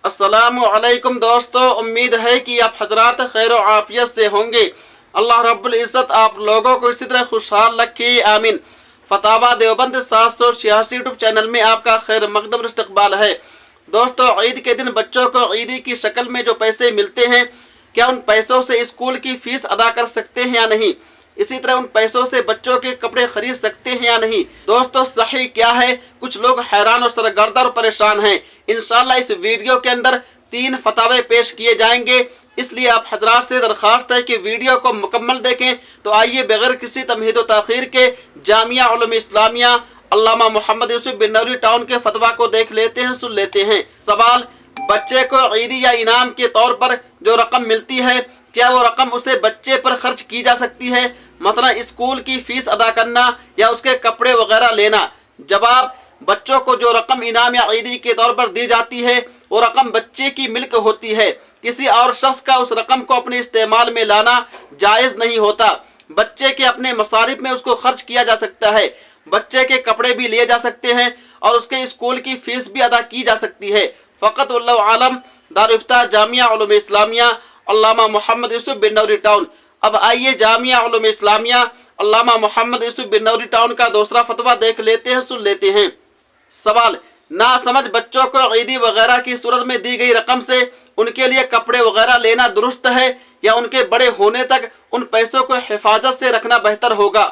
अस्सलामुअलैकुम दोस्तों, उम्मीद है कि आप हजरात खैर आफियत से होंगे। अल्लाह रब्बुल इज़्ज़त आप लोगों को इसी तरह खुशहाल रखे, आमीन। फतावा देवबंद 786 यूट्यूब चैनल में आपका खैर मकदम इस्तकबाल है। दोस्तों, ईद के दिन बच्चों को ईदी की शक्ल में जो पैसे मिलते हैं, क्या उन पैसों से स्कूल की फीस अदा कर सकते हैं या नहीं? इसी तरह उन पैसों से बच्चों के कपड़े खरीद सकते हैं या नहीं? दोस्तों, सही क्या है? कुछ लोग हैरान और सरगर्दा और परेशान हैं। इंशाअल्लाह इस वीडियो के अंदर 3 फतावे पेश किए जाएंगे, इसलिए आप हजरात से दरख्वास्त है कि वीडियो को मुकम्मल देखें। तो आइए बगैर किसी तमहीद व ताखीर के जामिया उलूम इस्लामिया अल्लामा मोहम्मद यूसुफ बिन नूरी टाउन के फतवा को देख लेते हैं, सुन लेते हैं। सवाल, बच्चे को ईदी या इनाम के तौर पर जो रकम मिलती है, क्या वो रकम उसे बच्चे पर खर्च की जा सकती है? मतलब स्कूल की फीस अदा करना या उसके कपड़े वगैरह लेना। जवाब, बच्चों को जो रकम इनाम या ईदी के तौर पर दी जाती है, वो रकम बच्चे की मिल्क होती है। किसी और शख्स का उस रकम को अपने इस्तेमाल में लाना जायज़ नहीं होता। बच्चे के अपने मसारिफ में उसको खर्च किया जा सकता है, बच्चे के कपड़े भी लिए जा सकते हैं और उसके स्कूल की फीस भी अदा की जा सकती है। फ़कत वल्लाहु आलम। दारुल इफ्ता जामिया उलूम इस्लामिया अल्लामा मोहम्मद यूसुफ बिन नूरी टाउन। अब आइए जामिया उलूम इस्लामिया अल्लामा मोहम्मद यूसुफ बिन नूरी टाउन का दूसरा फतवा देख लेते हैं, सुन लेते हैं। सवाल, नासमझ बच्चों को ईदी वगैरह की सूरत में दी गई रकम से उनके लिए कपड़े वगैरह लेना दुरुस्त है या उनके बड़े होने तक उन पैसों को हिफाजत से रखना बेहतर होगा?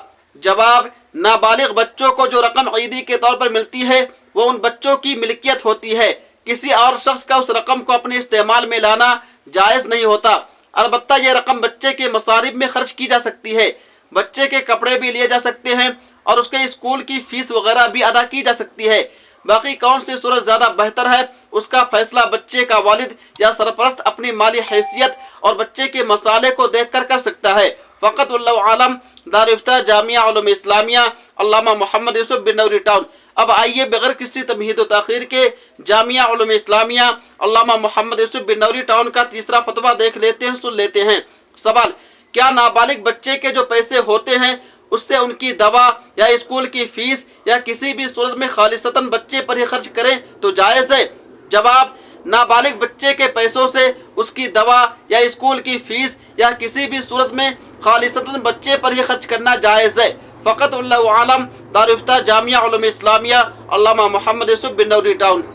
जवाब, नाबालिग बच्चों को जो रकम ईदी के तौर पर मिलती है, वो उन बच्चों की मिल्कियत होती है। किसी और शख्स का उस रकम को अपने इस्तेमाल में लाना जायज़ नहीं होता। अलबत्ता ये रकम बच्चे के मसारिफ में खर्च की जा सकती है, बच्चे के कपड़े भी लिए जा सकते हैं और उसके स्कूल की फीस वगैरह भी अदा की जा सकती है। बाकी कौन सी सूरत ज़्यादा बेहतर है, उसका फैसला बच्चे का वालिद या सरपरस्त अपनी माली हैसियत और बच्चे के मसाले को देख कर सकता है। फ़कत वल्लाहु आलम। दारुल इफ्ता जामिया उलूम इस्लामिया अल्लामा मोहम्मद यूसुफ बिन नूरी टाउन। अब आइए बगैर किसी तमहीद व ताखीर के जामिया उलूम इस्लामिया अल्लामा मोहम्मद यूसुफ बिन नूरी टाउन का तीसरा फतवा देख लेते हैं, सुन लेते हैं। सवाल, क्या नाबालिग बच्चे के जो पैसे होते हैं, उससे उनकी दवा या स्कूल की फीस या किसी भी सूरत में खालिसतन बच्चे पर ही खर्च करें तो जायज़ है? जवाब, नाबालिग बच्चे के पैसों से उसकी दवा या स्कूल की फीस या किसी भी सूरत में खालिसतन बच्चे पर ही खर्च करना जायज़ है। फ़कत वल्लाहु आलम। दारुल इफ्ता जामिया उलूम इस्लामिया अल्लामा मोहम्मद यूसुफ बिन नूरी टाउन।